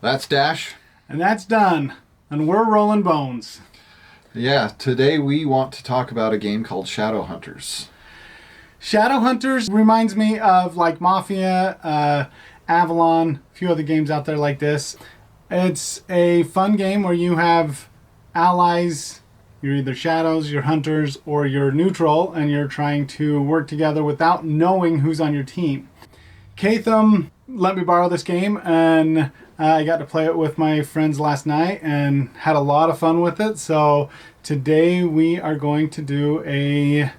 That's Dash. And that's done. And we're rolling bones. Yeah, today we want to talk about a game called Shadowhunters. Shadowhunters reminds me of like Mafia, Avalon, a few other games out there like this. It's a fun game where you have allies. You're either shadows, you're hunters, or you're neutral, and you're trying to work together without knowing who's on your team. Katham let me borrow this game, and I got to play it with my friends last night and had a lot of fun with it. So today we are going to do a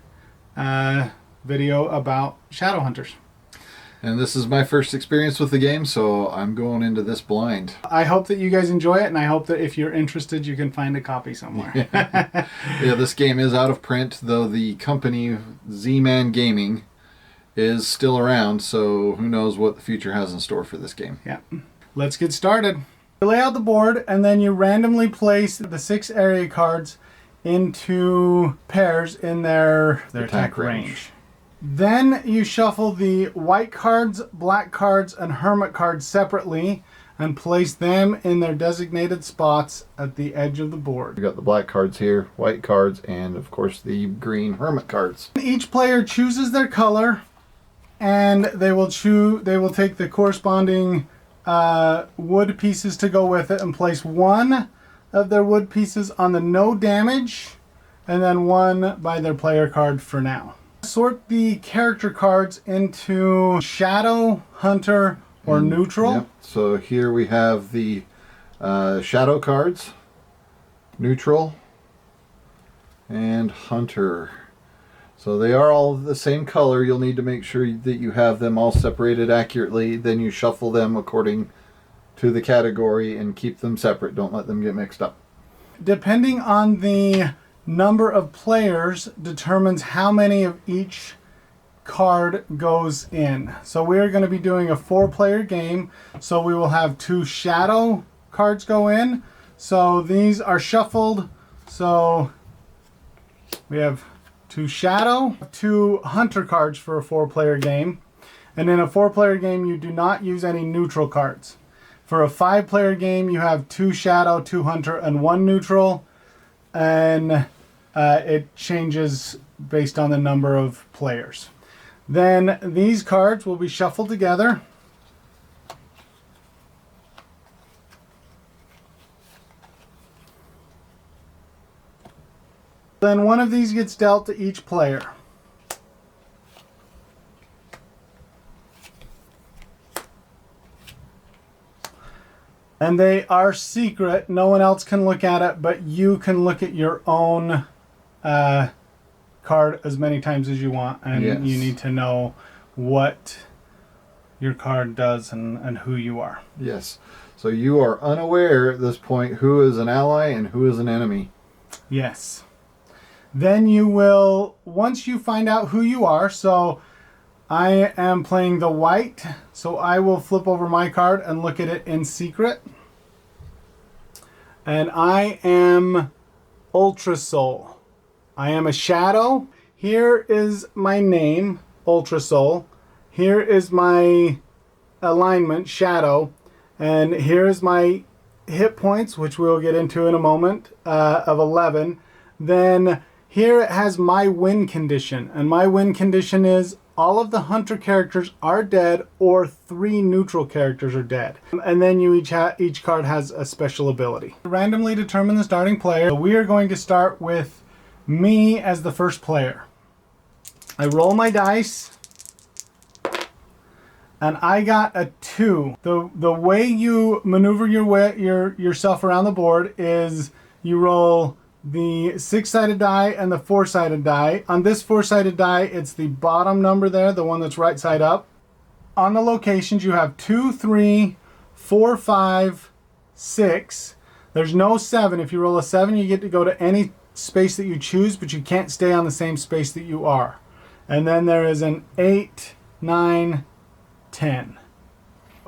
video about Shadowhunters. And this is my first experience with the game, so I'm going into this blind. I hope that you guys enjoy it, and I hope that if you're interested, you can find a copy somewhere. Yeah, this game is out of print, though the company Z-Man Gaming is still around, so who knows what the future has in store for this game. Yeah. Let's get started. You lay out the board, and then you randomly place the 6 area cards into pairs in their attack range. Then you shuffle the white cards, black cards, and hermit cards separately and place them in their designated spots at the edge of the board. We got the black cards here, white cards, and of course the green hermit cards. Each player chooses their color, and they will take the corresponding wood pieces to go with it and place one of their wood pieces on the no damage and then one by their player card for now. Sort the character cards into Shadow, Hunter, or Neutral. Yep. So here we have the Shadow cards, Neutral, and Hunter. So they are all the same color. You'll need to make sure that you have them all separated accurately. Then you shuffle them according to the category and keep them separate. Don't let them get mixed up. Depending on the number of players determines how many of each card goes in. So we're going to be doing a 4-player game. So we will have 2 Shadow cards go in. So these are shuffled. So we have 2 Shadow, 2 Hunter cards for a 4-player game. And in a 4-player game, you do not use any neutral cards. For a 5-player game, you have 2 Shadow, 2 Hunter, and 1 Neutral. And it changes based on the number of players. Then these cards will be shuffled together. Then one of these gets dealt to each player. And they are secret. No one else can look at it, but you can look at your own card as many times as you want. And yes, you need to know what your card does and who you are. Yes. So you are unaware at this point who is an ally and who is an enemy. Yes. Then you will, once you find out who you are, so I am playing the white, so I will flip over my card and look at it in secret. And I am Ultra Soul. I am a shadow. Here is my name, Ultra Soul. Here is my alignment, Shadow. And here is my hit points, which we'll get into in a moment, of 11. Then here it has my win condition. And my win condition is all of the Hunter characters are dead or 3 neutral characters are dead. And then you each card has a special ability. Randomly determine the starting player. We are going to start with me as the first player. I roll my dice and I got a 2. The way you maneuver yourself around the board is you roll the 6-sided die and the 4-sided die. On this 4-sided die, it's the bottom number there, the one that's right side up. On the locations, you have 2, 3, 4, 5, 6. There's no 7. If you roll a 7, you get to go to any space that you choose, but you can't stay on the same space that you are. And then there is an 8, 9, 10.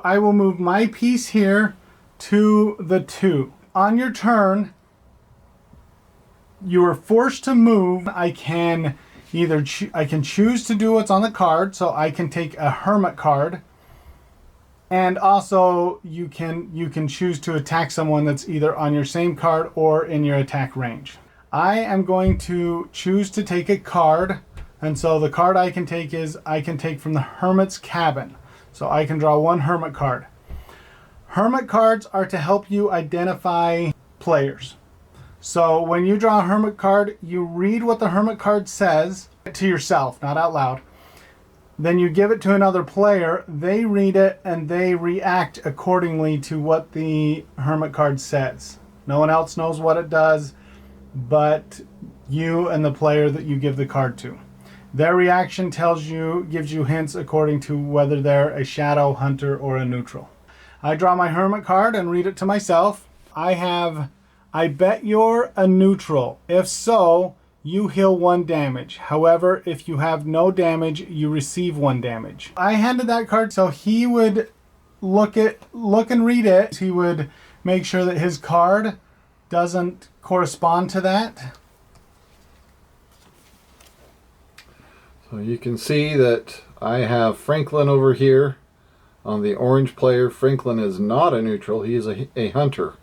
I will move my piece here to the 2. On your turn, you are forced to move. I can choose to do what's on the card, so I can take a hermit card And also you can choose to attack someone that's either on your same card or in your attack range. I am going to choose to take a card, and so the card I can take is I can take from the Hermit's Cabin. So I can draw one Hermit card. Hermit cards are to help you identify players. So when you draw a Hermit card, you read what the Hermit card says to yourself, not out loud. Then you give it to another player, they read it, and they react accordingly to what the Hermit card says. No one else knows what it does, but you and the player that you give the card to. Their reaction gives you hints according to whether they're a shadow, hunter, or a neutral. I draw my Hermit card and read it to myself. I bet you're a neutral. If so, you heal 1 damage. However, if you have no damage, you receive 1 damage. I handed that card so he would look and read it. He would make sure that his card doesn't correspond to that. So you can see that I have Franklin over here on the orange player. Franklin is not a neutral, he is a hunter.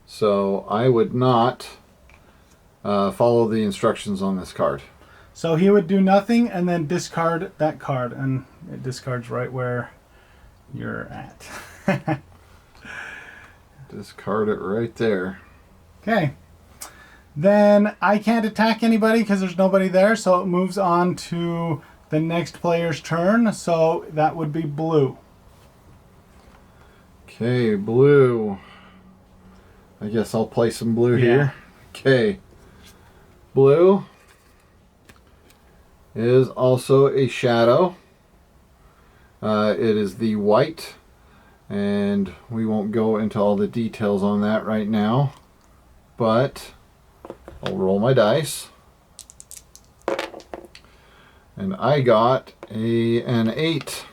So I would not follow the instructions on this card. So he would do nothing and then discard that card, and it discards right where you're at. Discard it right there. Okay. Then I can't attack anybody because there's nobody there, so it moves on to the next player's turn. So that would be blue. Okay, blue. I guess I'll play some blue here. Okay. Blue is also a shadow. It is the white, and we won't go into all the details on that right now, but I'll roll my dice. And I got an 8.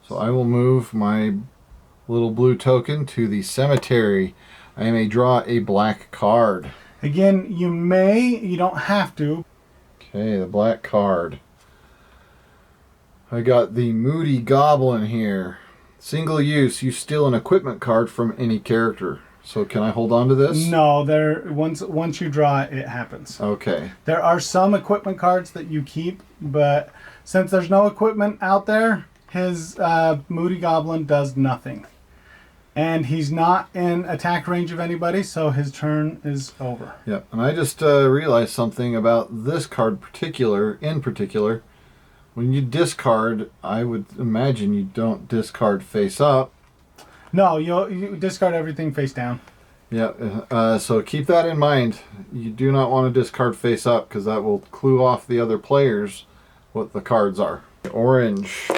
So I will move my little blue token to the cemetery. I may draw a black card. Again, you don't have to. Okay, the black card. I got the Moody Goblin here. Single use, you steal an equipment card from any character. So can I hold on to this? No, once you draw it, it happens. Okay. There are some equipment cards that you keep, but since there's no equipment out there, his Moody Goblin does nothing. And he's not in attack range of anybody, so his turn is over. Yep, and I just realized something about this card in particular. When you discard, I would imagine you don't discard face up. No, you discard everything face down. Yeah, so keep that in mind. You do not want to discard face up, because that will clue off the other players what the cards are. Orange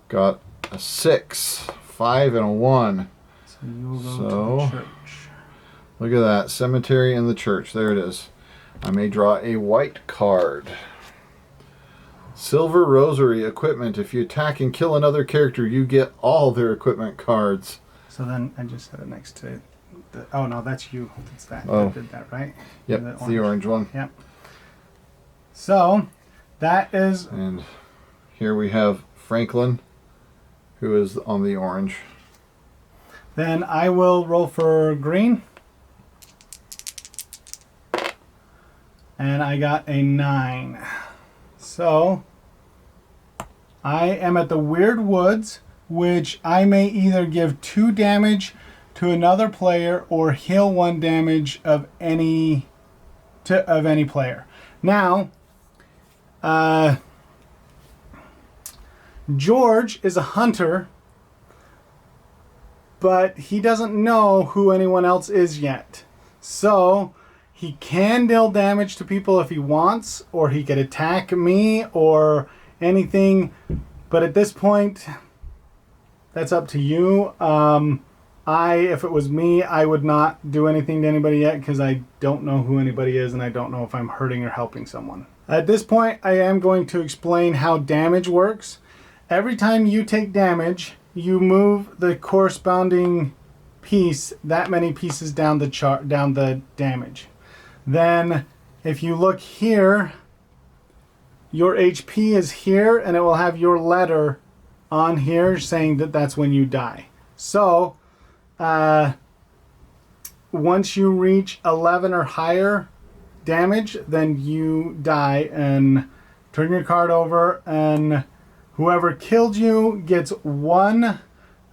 got a 6, 5, and a 1. So you will go to the church. Look at that, cemetery and the church. There it is. I may draw a white card. Silver Rosary equipment. If you attack and kill another character, you get all their equipment cards. So then I just had it next to oh no, that's you. It's that. Oh. That did that, right? Yep, it's the orange one. Yep. So that is. And here we have Franklin, who is on the orange. Then I will roll for green. And I got a 9. So I am at the Weird Woods, which I may either give 2 damage to another player or heal 1 damage of any player. Now, George is a hunter, but he doesn't know who anyone else is yet. So he can deal damage to people if he wants, or he could attack me or anything. But at this point, that's up to you. If it was me, I would not do anything to anybody yet because I don't know who anybody is and I don't know if I'm hurting or helping someone. At this point, I am going to explain how damage works. Every time you take damage, you move the corresponding piece that many pieces down the damage. Then if you look here, your HP is here and it will have your letter on here saying that that's when you die. So, once you reach 11 or higher damage, then you die and turn your card over, and whoever killed you gets one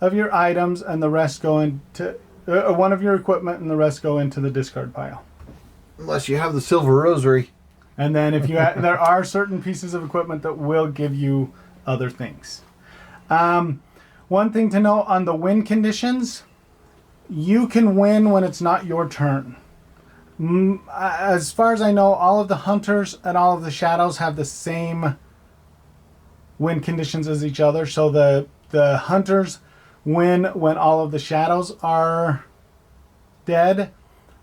of your items and the rest go into one of your equipment and the rest go into the discard pile. Unless you have the silver rosary. And then if you there are certain pieces of equipment that will give you other things. One thing to note on the win conditions, you can win when it's not your turn. As far as I know, all of the hunters and all of the shadows have the same win conditions as each other. So the hunters win when all of the shadows are dead.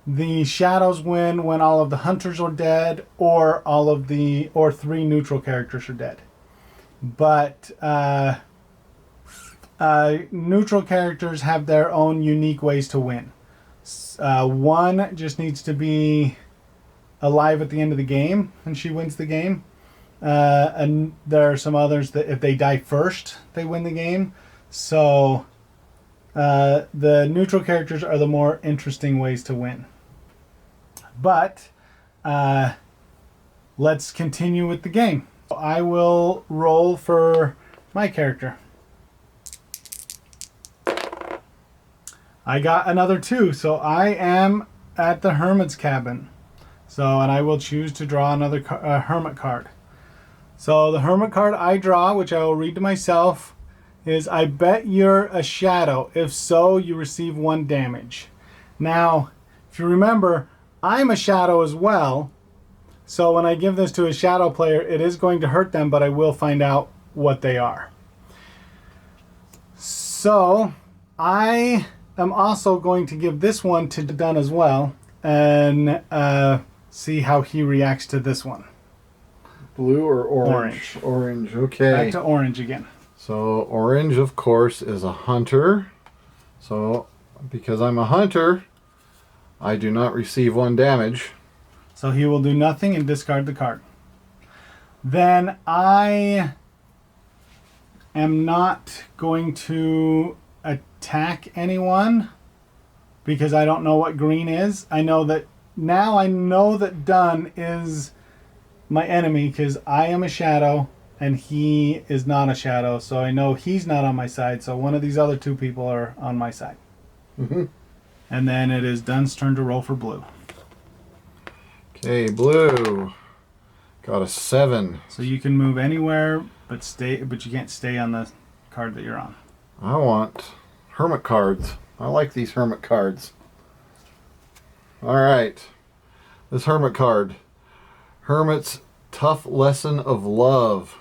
The shadows win when all of the hunters are dead, or three neutral characters are dead. But neutral characters have their own unique ways to win. One just needs to be alive at the end of the game, and she wins the game. And there are some others that if they die first, they win the game. So the neutral characters are the more interesting ways to win. But let's continue with the game. I will roll for my character. I got another 2, so I am at the Hermit's Cabin. And I will choose to draw another Hermit card. So the Hermit card I draw, which I will read to myself, is I bet you're a shadow. If so, you receive 1 damage. Now, if you remember, I'm a shadow as well. So when I give this to a shadow player, it is going to hurt them, but I will find out what they are. So I am also going to give this one to Dun as well, and see how he reacts to this one. Blue or orange? Orange, okay. Back to orange again. So orange, of course, is a hunter. So because I'm a hunter, I do not receive 1 damage. So he will do nothing and discard the card. Then I am not going to attack anyone because I don't know what green is. I know that Dun is my enemy because I am a shadow and he is not a shadow. So I know he's not on my side. So one of these other 2 people are on my side. Mm-hmm. And then it is Dun's turn to roll for blue. Okay, blue. Got a 7. So you can move anywhere but you can't stay on the card that you're on. I want hermit cards. I like these hermit cards. Alright. This hermit card. Hermit's Tough Lesson of Love.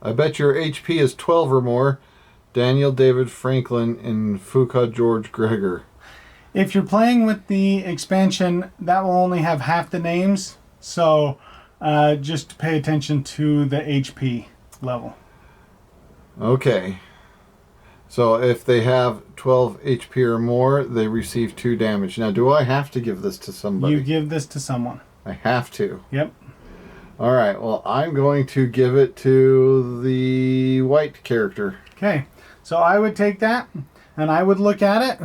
I bet your HP is 12 or more. Daniel David Franklin and Fuka George Gregor. If you're playing with the expansion, that will only have half the names. So just pay attention to the HP level. Okay. So if they have 12 HP or more, they receive 2 damage. Now, do I have to give this to somebody? You give this to someone. I have to. Yep. All right. Well, I'm going to give it to the white character. Okay. So I would take that, and I would look at it,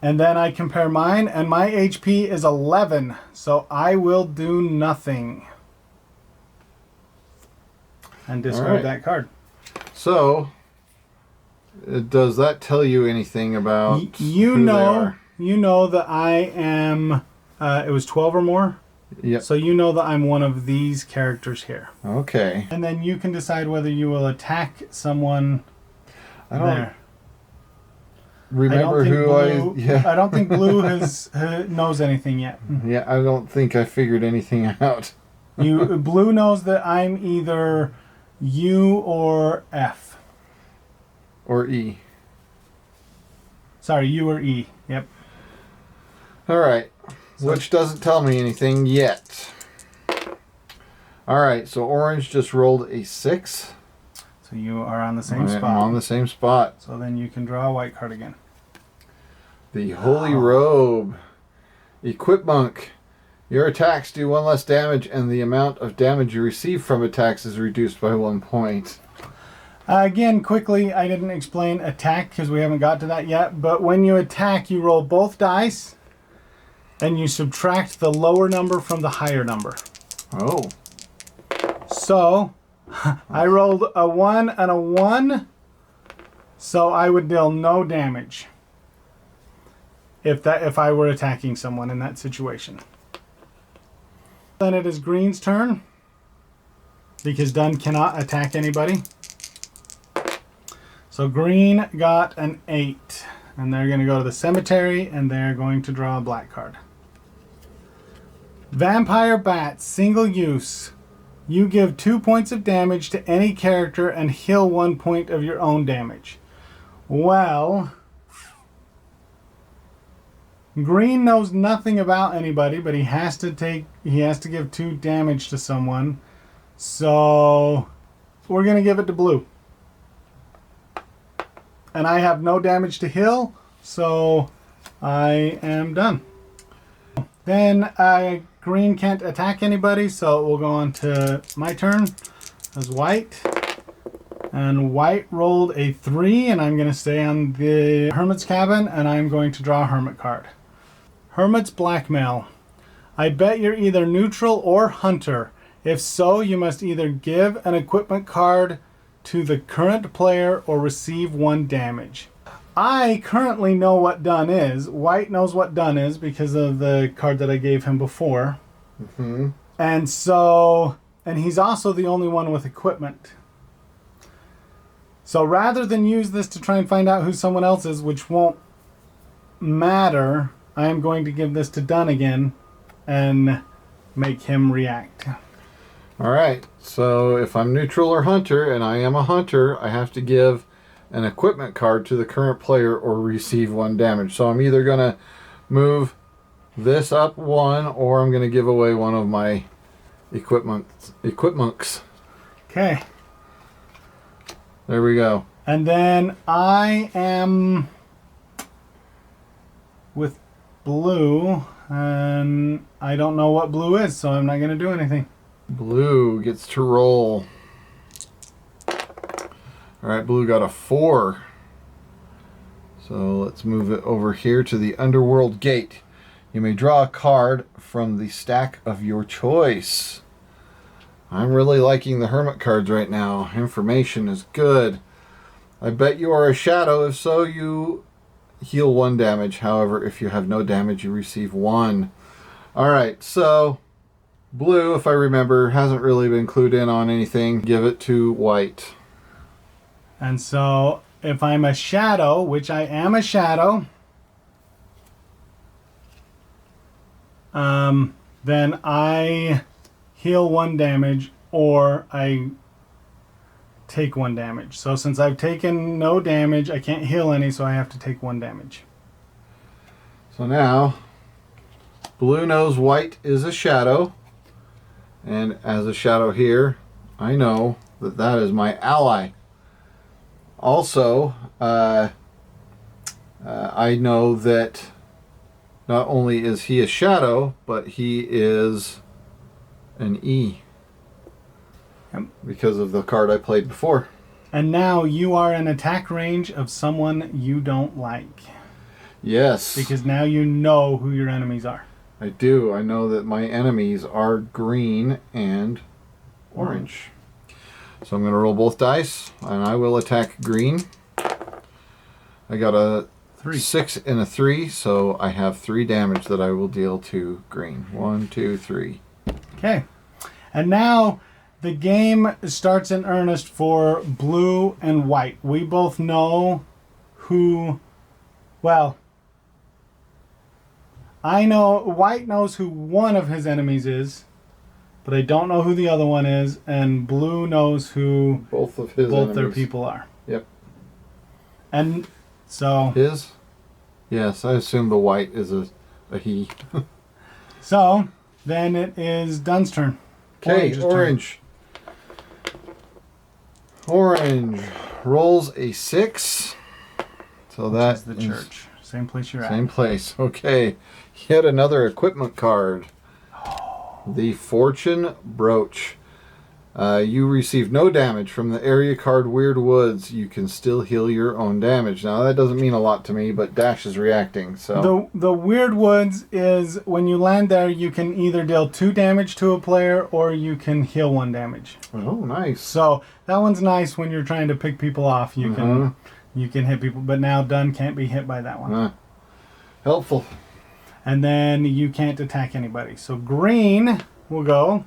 and then I compare mine, and my HP is 11. So I will do nothing. And discard that card. So, does that tell you anything about you who know? they are? You know that I am. It was 12 or more. Yep. So you know that I'm one of these characters here. Okay. And then you can decide whether you will attack someone. I don't there. remember I don't think Blue knows anything yet. Yeah, I don't think I figured anything out. Blue knows that I'm either U or F. Or E. Sorry, U or E. Yep. All right. Which doesn't tell me anything yet. All right, so orange just rolled a 6. So you are on the same spot. I'm on the same spot. So then you can draw a white card again. The Holy Robe. Equip Monk. Your attacks do 1 less damage, and the amount of damage you receive from attacks is reduced by 1 point. Again, quickly, I didn't explain attack because we haven't got to that yet. But when you attack, you roll both dice and you subtract the lower number from the higher number. Oh. So I rolled a 1 and a 1. So I would deal no damage if I were attacking someone in that situation. Then it is Green's turn because Dunn cannot attack anybody. So Green got an 8, and they're going to go to the cemetery, and they're going to draw a black card. Vampire Bat, single use. You give 2 points of damage to any character and heal 1 point of your own damage. Well, Green knows nothing about anybody, but he has to give 2 damage to someone. So we're going to give it to Blue. And I have no damage to heal, so I am done. Then Green can't attack anybody, so it will go on to my turn as White. And White rolled a 3, and I'm going to stay on the Hermit's Cabin, and I'm going to draw a Hermit card. Hermit's Blackmail. I bet you're either neutral or hunter. If so, you must either give an equipment card to the current player or receive 1 damage. I currently know what done is. White knows what done is because of the card that I gave him before. Mm-hmm. And he's also the only one with equipment. So rather than use this to try and find out who someone else is, which won't matter, I am going to give this to Dunn again and make him react. All right. So if I'm neutral or hunter, and I am a hunter, I have to give an equipment card to the current player or receive 1 damage. So I'm either going to move this up 1, or I'm going to give away one of my equipments. Okay. There we go. And then I am with Blue, and I don't know what Blue is, so I'm not going to do anything. Blue gets to roll. All right, Blue got a 4. So let's move it over here to the Underworld Gate. You may draw a card from the stack of your choice. I'm really liking the Hermit cards right now. Information is good. I bet you are a shadow. If so, you heal 1 damage. However, if you have no damage, you receive 1. All right, so Blue, if I remember, hasn't really been clued in on anything. Give it to White. And so if I'm a shadow, which I am a shadow, then I heal 1 damage or I take 1 damage. So since I've taken no damage, I can't heal any, so I have to take 1 damage. So now, Blue knows White is a shadow. And as a shadow here, I know that that is my ally. Also, I know that not only is he a shadow, but he is an E. Yep. Because of the card I played before. And now you are in attack range of someone you don't like. Yes. Because now you know who your enemies are. I do. I know that my enemies are green and orange. So I'm going to roll both dice, and I will attack green. I got a 6 and a 3, so I have 3 damage that I will deal to green. 1, 2, 3. Okay. And now the game starts in earnest for Blue and White. We both know who, well, I know White knows who one of his enemies is, but I don't know who the other one is, and Blue knows who both their people are. Yep. And so his? Yes, I assume the White is a he. So then it is Dunn's turn. Okay, orange. Orange rolls a 6. So that is the church. Same place you're at. Same place. Okay. Yet another equipment card. The Fortune Brooch. You receive no damage from the area card Weird Woods. You can still heal your own damage. Now that doesn't mean a lot to me, but Dash is reacting. So The Weird Woods is when you land there, you can either deal 2 damage to a player or you can heal 1 damage. oh, nice. So that one's nice when you're trying to pick people off. You can hit people, but now Dun can't be hit by that one. Helpful. And then you can't attack anybody. So green will go.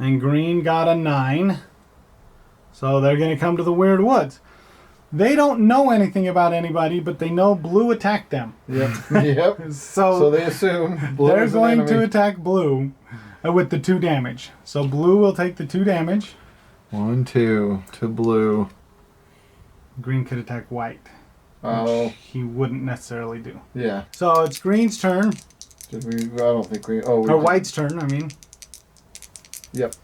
And green got a 9. So they're going to come to the Weird Woods. They don't know anything about anybody, but they know blue attacked them. Yep. Yep. So they assume blue they're is an going to enemy. attack blue with the 2 damage. So blue will take the 2 damage. 1, 2 to blue. Green could attack white. Oh, Which he wouldn't necessarily do. yeah. So it's green's turn. Did we? I don't think we. Oh, we Or did. white's turn, I mean. Yep.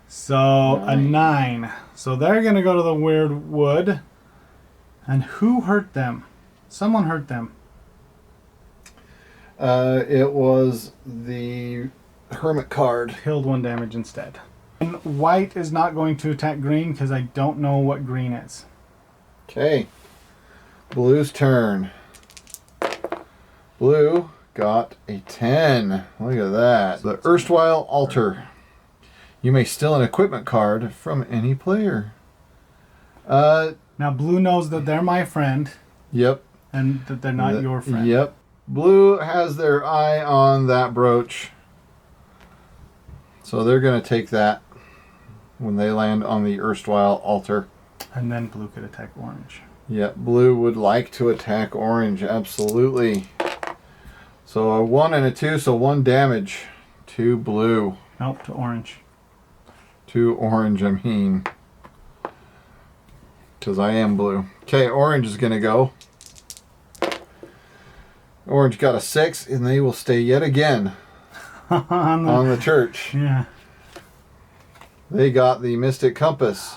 So a 9. So they're going to go to the Weird Wood. And who hurt them? Someone hurt them. It was the Hermit card. Healed 1 damage instead. And white is not going to attack green because I don't know what green is. Okay. Blue's turn. Blue got a 10. Look at that. The erstwhile altar. You may steal an equipment card from any player. Now blue knows that they're my friend Yep. and that they're not your friend. Yep. Blue has their eye on that brooch. So they're going to take that when they land on the erstwhile altar. And then blue could attack orange. Yep, blue would like to attack orange, absolutely. So a 1 and a 2, so 1 damage to blue. Nope, to orange. To orange, I mean. Because I am blue. Okay, orange is going to go. Orange got a 6, and they will stay yet again on the church. Yeah. They got the Mystic Compass.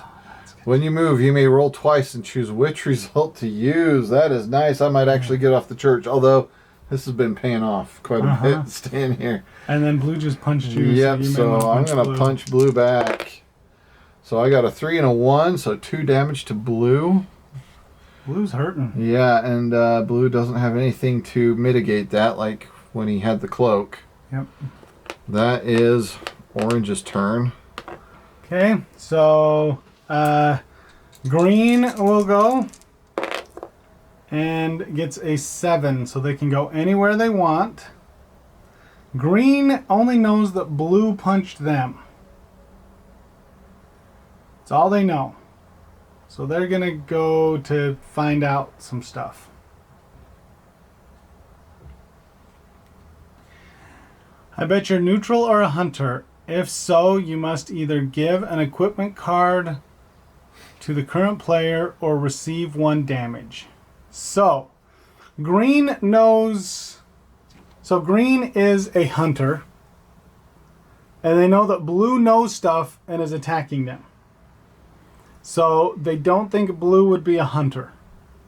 When you move, you may roll twice and choose which result to use. That is nice. I might actually get off the church, although this has been paying off quite a bit staying here. And then blue just punched you. Yep, you may so wanna I'm going to blue. punch blue back. So I got a 3 and a 1, so 2 damage to blue. Blue's hurting. Yeah, and blue doesn't have anything to mitigate that, like when he had the cloak. Yep. That is orange's turn. Okay, so green will go and gets a 7, so they can go anywhere they want. Green only knows that blue punched them. That's all they know. So they're going to go to find out some stuff. I bet you're neutral or a hunter. If so, you must either give an equipment card to the current player or receive 1 damage. So, green knows... So green is a hunter. And they know that blue knows stuff and is attacking them. So they don't think blue would be a hunter,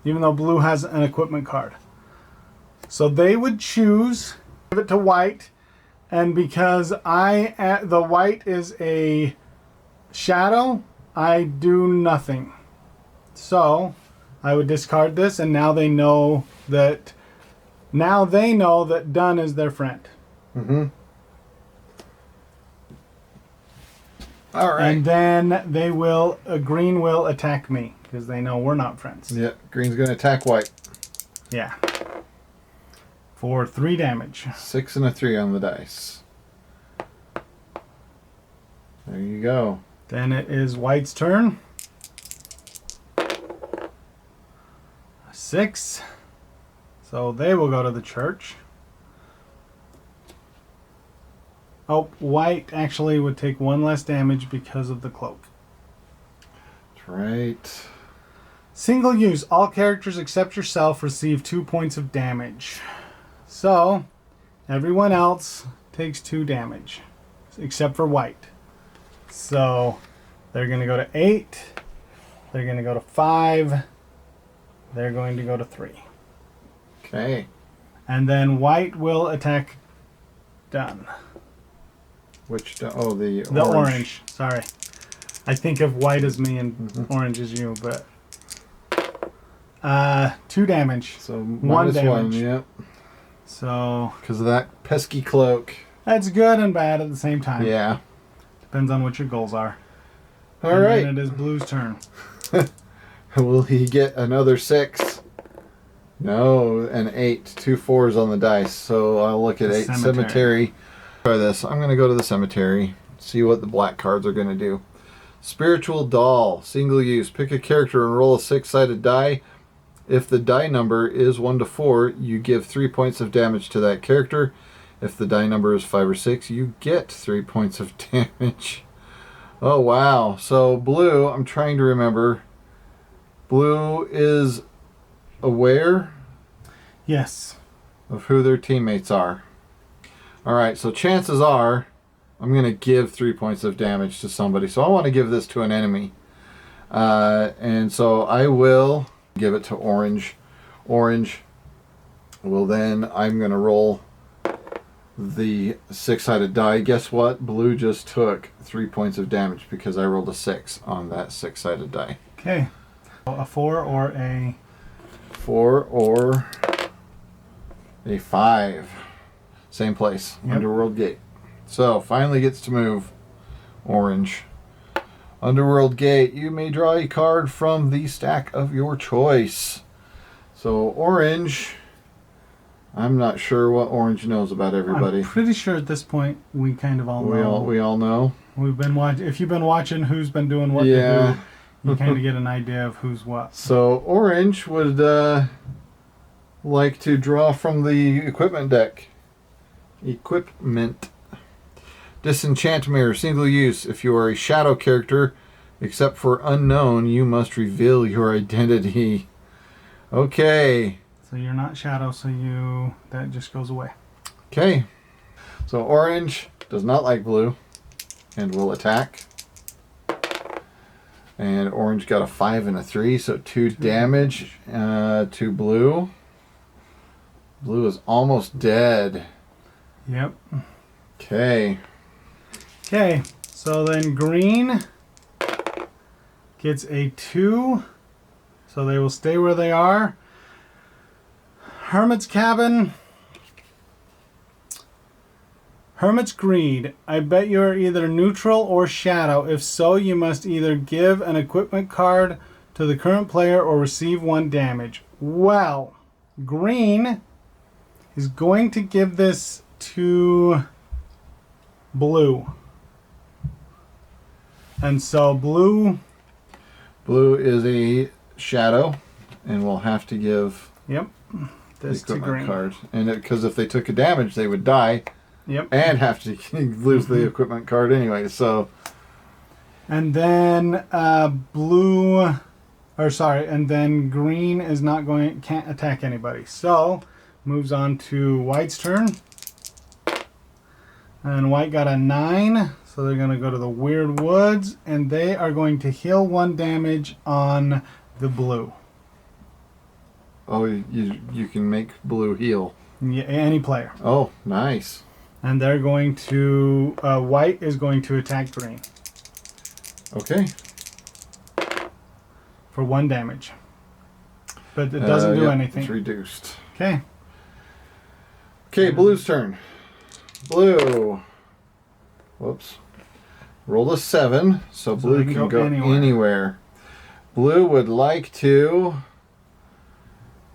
even though blue has an equipment card. So they would choose, give it to white, and because the white is a shadow, I do nothing. So I would discard this, and now they know that Dun is their friend. Mm-hmm. All right. And then they will, green will attack me because they know we're not friends. Yeah, green's going to attack white. Yeah. For 3 damage. 6 and a 3 on the dice. There you go. Then it is white's turn. 6. So they will go to the church. Oh, white actually would take 1 less damage because of the cloak. That's right. Single use. All characters except yourself receive 2 points of damage. So, everyone else takes 2 damage. Except for white. So, they're going to go to 8. They're going to go to 5. They're going to go to 3. Okay. And then white will attack Dun. Oh, the orange. Sorry. I think of white as me and orange as you, but 2 damage. So one damage. Yep. So Because of that pesky cloak. that's good and bad at the same time. Yeah. Depends on what your goals are. All right. And it is Blue's turn. Will he get another 6? No, an 8. 2 4s on the dice. So I'll look at 8. Cemetery. Try this. I'm going to go to the cemetery. See what the black cards are going to do. Spiritual Doll. Single use. Pick a character and roll a 6-sided die. If the die number is 1 to 4, you give 3 points of damage to that character. If the die number is 5 or 6, you get 3 points of damage. Oh, wow. So Blue, I'm trying to remember. Blue is aware Yes. of who their teammates are. All right, so chances are I'm going to give 3 points of damage to somebody. So I want to give this to an enemy. And so I will give it to Orange. Orange will then, I'm going to roll the 6-sided die. Guess what? Blue just took 3 points of damage because I rolled a 6 on that 6-sided die. Okay. A 4 or a 4 or a 5. Same place. Yep. Underworld Gate. So finally gets to move. Orange. Underworld Gate. You may draw a card from the stack of your choice. So Orange. I'm not sure what Orange knows about everybody. I'm pretty sure at this point we kind of all know. We all know. We've been watching. If you've been watching who's been doing what Yeah. to who, you kind of get an idea of who's what. So Orange would like to draw from the equipment deck. Equipment. Disenchant Mirror, single use. If you are a shadow character, except for unknown, you must reveal your identity. Okay. So you're not shadow, so that just goes away. Okay. So Orange does not like Blue and will attack. And Orange got a 5 and a 3, so 2 damage to Blue. Blue is almost dead. Yep. Okay. Okay, so then Green gets a 2, so they will stay where they are. Hermit's Cabin. Hermit's Greed. I bet you are either neutral or shadow. If so, you must either give an equipment card to the current player or receive 1 damage. Well, Green is going to give this to Blue. And so Blue is a shadow, and we'll have to give this the to equipment Green. card. And because if they took a damage, they would die Yep. and have to lose the equipment card anyway. So And then and then Green is can't attack anybody. So moves on to White's turn. And White got a 9, so they're going to go to the Weird Woods, and they are going to heal 1 damage on the Blue. oh, you can make Blue heal. Yeah, any player. Oh, nice. And they're going to White is going to attack Green Okay. for 1 damage. But it doesn't do anything. It's reduced. Okay. Okay, Blue's turn. Blue. Whoops. Rolled a 7, so Blue they can go anywhere. Blue would like to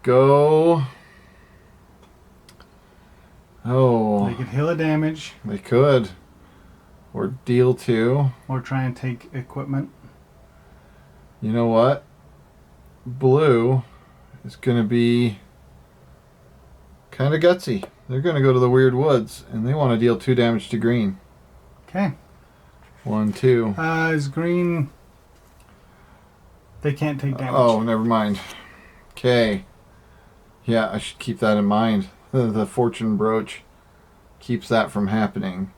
go. Oh, They could heal a damage they could. Or deal 2. or try and take equipment. You know what? Blue is going to be kind of gutsy. They're going to go to the Weird Woods, and they want to deal 2 damage to Green. Okay. 1, 2. Is Green... They can't take damage. Oh, never mind. Okay. Yeah, I should keep that in mind. The Fortune Brooch keeps that from happening.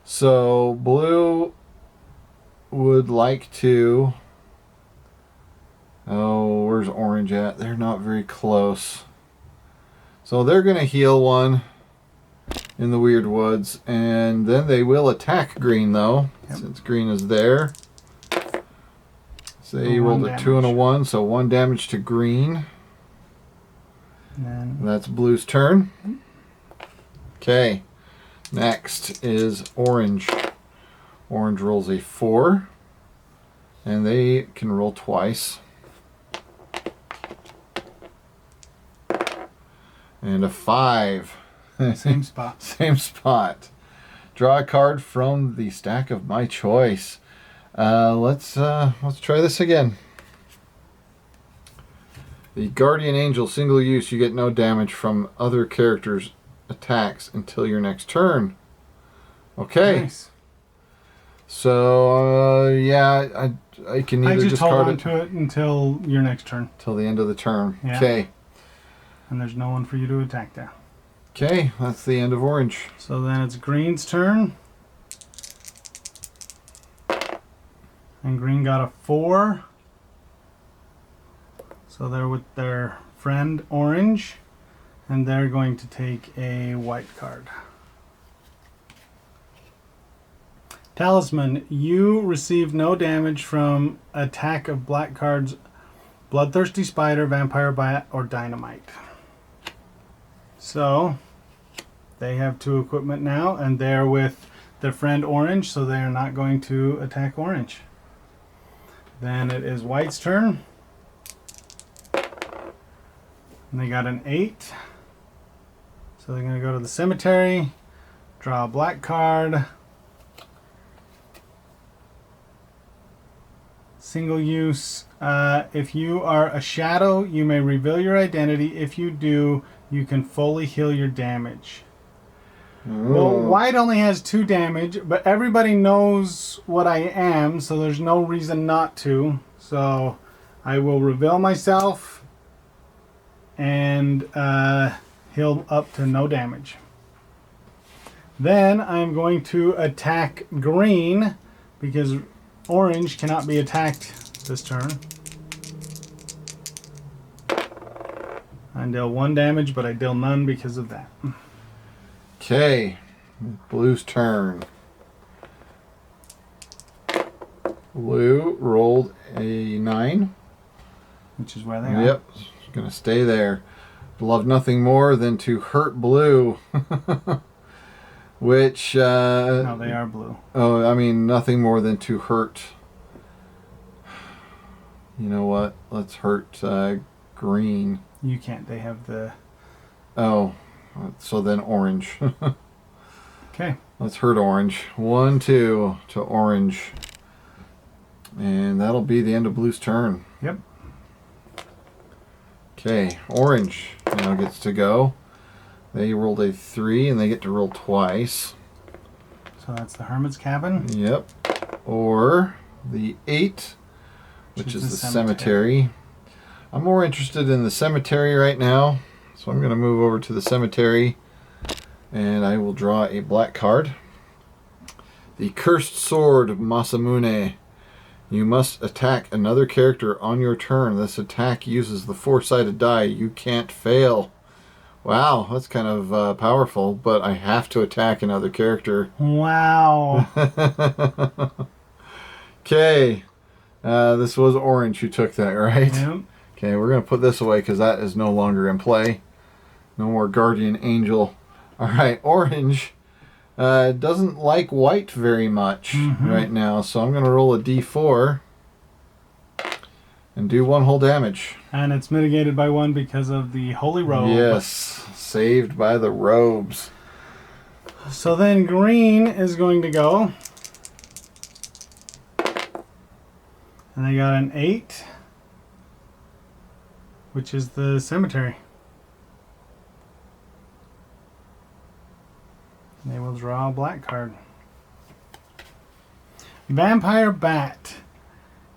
So, Blue would like to... Oh, where's Orange at? They're not very close. So they're going to heal 1. in the Weird Woods. And then they will attack green, though, Yep. since green is there. So they So rolled one a 2 and a damage. 1, so 1 damage to green. And then That's blue's turn. Okay. Next is orange. Orange rolls a 4. And they can roll twice. And a 5. same spot. Same spot. Draw a card from the stack of my choice. Let's try this again. The Guardian Angel, single use. You get no damage from other characters' attacks until your next turn. Okay. Nice. So yeah, I can I either just hold discard on it to it until your next turn, till the end of the turn. Yeah. Okay. and there's no one for you to attack there. Okay, that's the end of orange. So then it's green's turn. And green got a 4. So they're with their friend orange. And they're going to take a white card. Talisman, you receive no damage from attack of black cards, Bloodthirsty Spider, Vampire Bat, or Dynamite. So, they have 2 equipment now, and they're with their friend Orange, so they are not going to attack Orange. Then it is White's turn. And they got an 8. So they're going to go to the cemetery, draw a black card. Single use. If you are a shadow, you may reveal your identity. If you do, you can fully heal your damage. Well, white only has 2 damage, but everybody knows what I am, so there's no reason not to. So I will reveal myself and heal up to no damage. Then I'm going to attack green because orange cannot be attacked this turn. I deal 1 damage, but I deal none because of that. Okay, blue's turn. Blue rolled a 9. Which is where they are. Yep, gonna stay there. Love nothing more than to hurt blue. Which, No, they are blue. oh, I mean, nothing more than to hurt. You know what? Let's hurt green. You can't. They have the... Oh, so then orange. Okay. Let's hurt orange. 1, 2 to orange. And that'll be the end of blue's turn. Yep. Okay, orange now gets to go. They rolled a 3 and they get to roll twice. So that's the Hermit's Cabin. Yep. Or the 8, which is the cemetery. I'm more interested in the cemetery right now. So I'm going to move over to the cemetery and I will draw a black card. The Cursed Sword of Masamune. You must attack another character on your turn. This attack uses the 4-sided die. You can't fail. Wow, that's kind of powerful, but I have to attack another character. Wow. Okay. This was orange who took that, right? Yep. Okay, we're going to put this away because that is no longer in play. No more Guardian Angel. Alright, orange doesn't like white very much right now, so I'm going to roll a d4 and do 1 whole damage. And it's mitigated by 1 because of the Holy Robe. Yes, saved by the robes. So then green is going to go. And they got an 8, which is the cemetery. And they will draw a black card. Vampire Bat.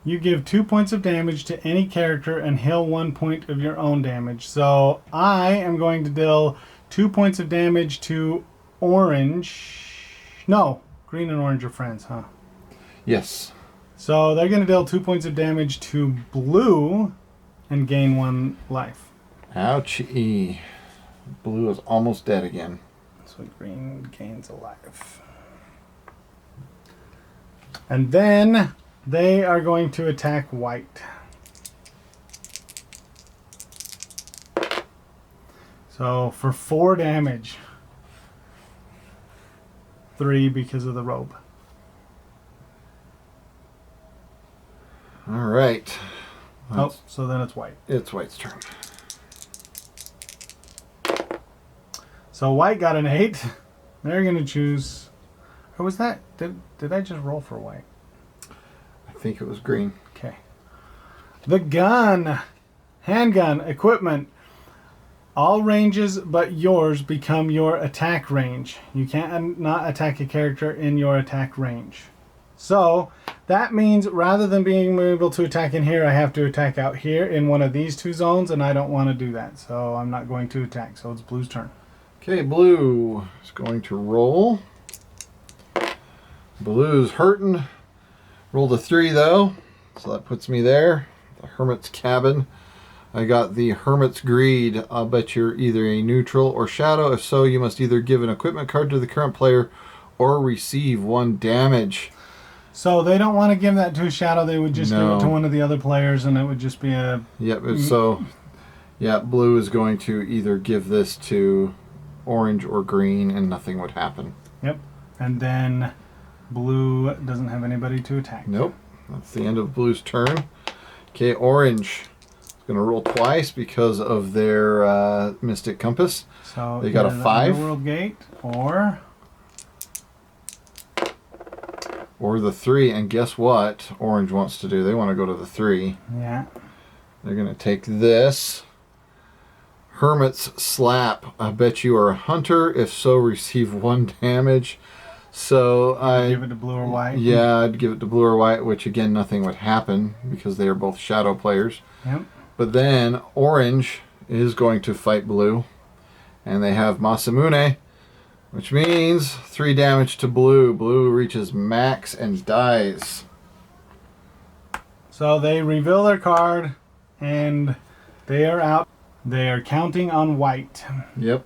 You give 2 points of damage to any character and heal 1 point of your own damage. So I am going to deal 2 points of damage to orange. No, green and orange are friends, huh? Yes. So they're going to deal 2 points of damage to blue and gain 1 life. Ouchie. Blue is almost dead again. So So green gains a life. And then they are going to attack white. So for 4 damage. 3 because of the robe. All right. Oh, so then it's white. It's white's turn. So white got an 8. They're going to choose... Or was that... Did I just roll for white? I think it was green. Okay. The gun. Handgun. Equipment. All ranges but yours become your attack range. You can't not attack a character in your attack range. So that means rather than being able to attack in here, I have to attack out here in one of these 2 zones, and I don't want to do that. So I'm not going to attack. So it's blue's turn. Okay, blue is going to roll. Blue's hurting. Rolled a 3 though, so that puts me there. The Hermit's Cabin. I got the Hermit's Greed. I'll bet you're either a neutral or shadow. If so, you must either give an equipment card to the current player or receive 1 damage. So they don't want to give that to a shadow. They would just give No. it to one of the other players, and it would just be a... Yep, so yeah, blue is going to either give this to orange or green and nothing would happen. Yep. And then blue doesn't have anybody to attack. Nope. That's the end of blue's turn. Okay, orange is going to roll twice because of their Mystic Compass. So They got a either the 5. Underworld Gate Or the 3, and guess what orange wants to do? They want to go to the 3. yeah. They're going to take this. Hermit's Slap. I bet you are a hunter. If so, receive 1 damage. So I Give it to blue or white. Yeah, I'd give it to blue or white, which again, nothing would happen because they are both shadow players. Yep. But then orange is going to fight blue. And they have Masamune, which means 3 damage to blue. Blue reaches max and dies. So they reveal their card, and they are out. They are counting on white. Yep.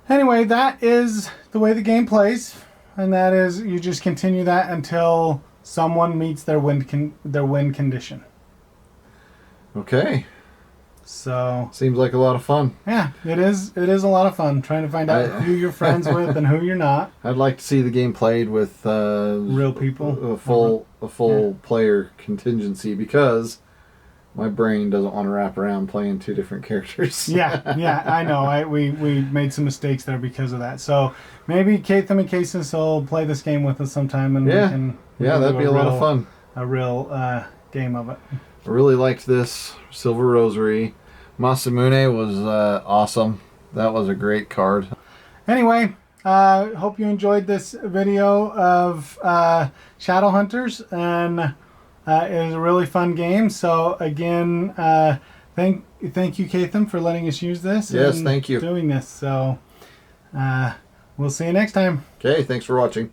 Anyway, that is the way the game plays, and that is you just continue that until someone meets their win condition. Okay. So Seems like a lot of fun. yeah, it is a lot of fun trying to find out who you're friends with and who you're not. I'd like to see the game played with Real people. a full player contingency because my brain doesn't want to wrap around playing 2 different characters. Yeah, I know. We made some mistakes there because of that. So maybe Katham and Cases will play this game with us sometime, and Yeah. we can that'd be a lot of fun. A real game of it. I really liked this Silver Rosary. Masamune was awesome. That was a great card. Anyway, hope you enjoyed this video of Shadowhunters, and it was a really fun game. So again, thank you, Katham, for letting us use this. Yes, and thank you. doing this. So we'll see you next time. Okay, thanks for watching.